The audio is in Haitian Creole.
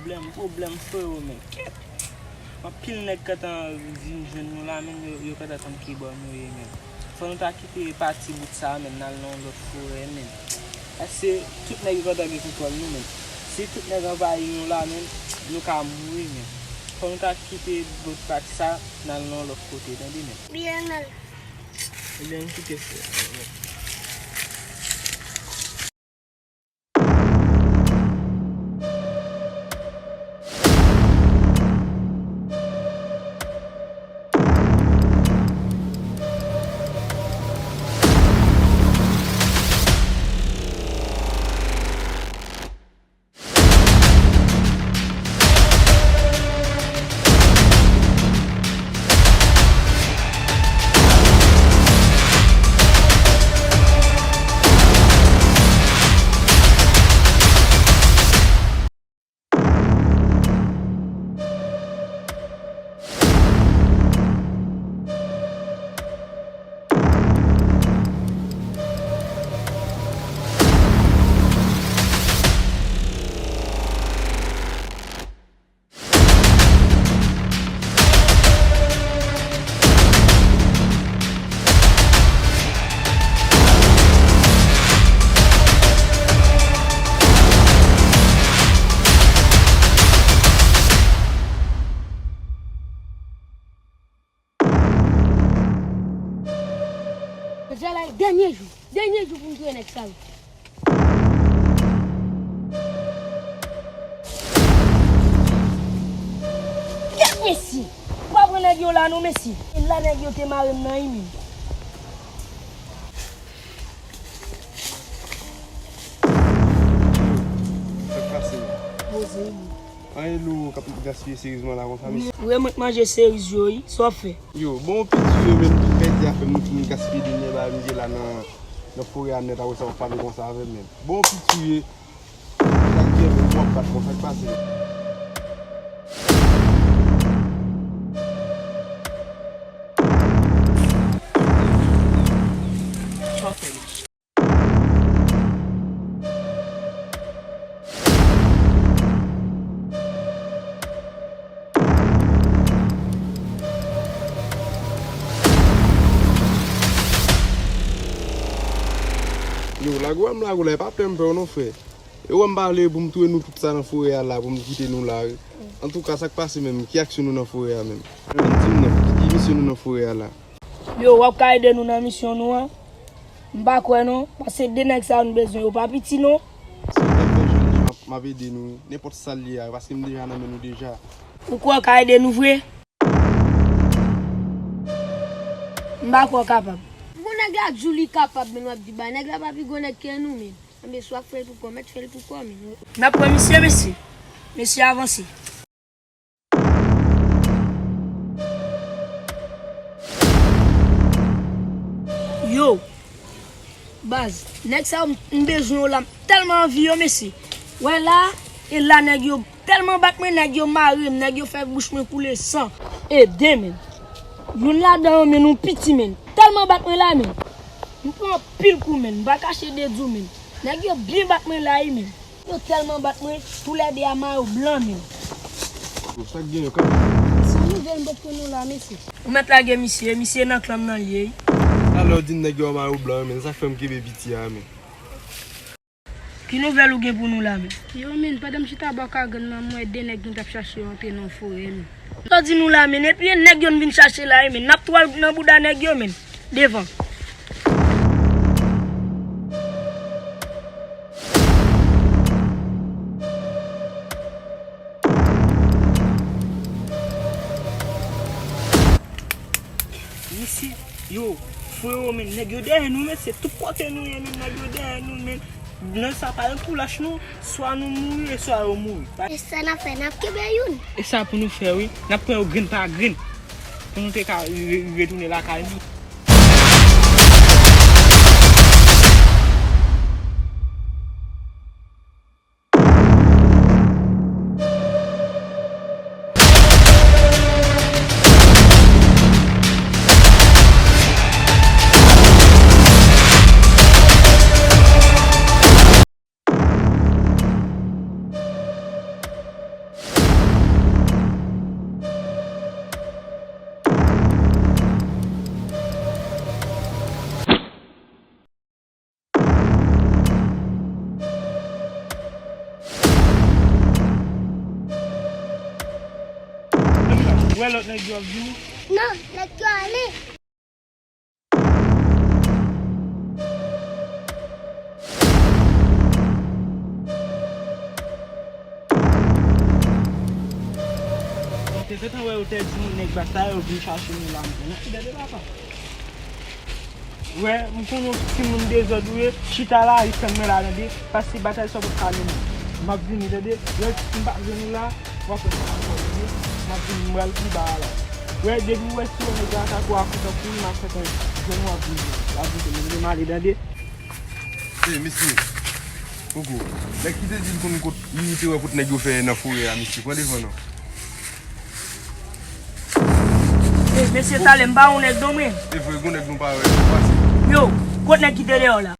problem frère men. En pile nèg quand vinn jeune nous là men yo quand attend qui bon nous men. Faut nous ta quitter parti bout ça men dans l'autre forêt men. C'est tout nèg quand avec contrôle nous men. Si tout nèg envahi nous là men, nous ka mourir men. Faut nous ta quitter l'autre parti ça dans l'autre côté entendez men. Bien là. Bien quitter ça. Dernier jour pour nous jouer avec ça. Messi, pas pour nèg là non Messi. Là nèg yo te marre nan imi. Aïe, nous, capable de gaspiller sérieusement là, comme ça. Oui, moi, manger sérieux, ça fait. Yo, bon, petit, même tout fait, a fait nous qui gaspiller du nez, là, nous, là, dans le forêt, on est à ça, on fait comme ça avec même. Bon, petit, ça qui est, mais moi, pas comme ça, passer. Yo, la goule, pas plein de non frère. Et on va parler pour me trouver nous tout ça dans la forêt là, pour me quitter nous là. En tout cas, ça qui passe même, qui action nous dans la forêt là même. Qui mission nous dans la forêt là. Yo, wap ka aider nous dans mission nous hein. M'pa quoi non, parce que des nèg ça nous besoin, pas petit non. Si m'a aider nous, n'importe ça lié parce que me déjà dans nous déjà. Pourquoi ka aider nous vrai? M'pa quoi capable. Nèg la Julie capable men wap di ba nèg la pa pi gonèg ke nous men. On be soit faire tout comme faire tout comme. N'a pas monsieur. Monsieur avancé. Yo. Base, nèg ça on besoin là tellement vieux monsieur. Ouais là et là nèg yo tellement bat men nèg yo mari, nèg yo fait bouche men couler sang. Et demain. Yon là dans men nous petit men. Tellement bat men là men. Nous prend pile coup men, va cacher des dou men. Nèg yo bien bat men là men. Yo tellement bat men, tous les diamants blanc men. Ça gagne quand Ça nous vient beaucoup nous là monsieur. On met la gueule monsieur dans clam nan lié. alors dit nèg yo marou blanc mais ça fait me qui petit mais. Qui nouvelle ou gen pour nous là men? Yo men, padam chita baka gan nan moi de nèg nou tap chercher entrer dans forêt men. Ça dit nous là men et puis nèg yo vinn chercher là men. N'a toile dans bouda nèg yo men devant. Ici, yo, frère, men, nèg yo derrière nous, mais c'est tout côté nous, men, nèg yo derrière nous, men. Non, ça pas pour lâche nous, soit nous mourir, soit on mourir. Et ça n'a fait n'a que youn. Et ça pour nous faire, oui, n'a pas un grain par grain. Pour nous retourner la caille. Wè lot nèg yo vini. Non, laisse-toi aller. Te tan wè ou te di moun nèg batay ou vin chache nou la mwen. Ki dede la pa. Wè, mwen konon si moun dezod wè, chita la, yi fen mè la dede, pasi batay so pou kane moun. Map vini dede, wè si mbak venou la, wapè sa anko dede, map vini mwèl pi ba la. Wè, debi wè si wè nèg atak wè akouta pou, map fèten venou wap vini. Wap vini, mwen mali dede. Misi, Koko, lèk ki te di kon kout, yi te wè kout nèg yo fè nan fure ya, misi, kwa defon nou? Mese tale mba ou nèg do men. Te fwe kon nèg nou pa wè, Yo, kote nèg ki te de yo la.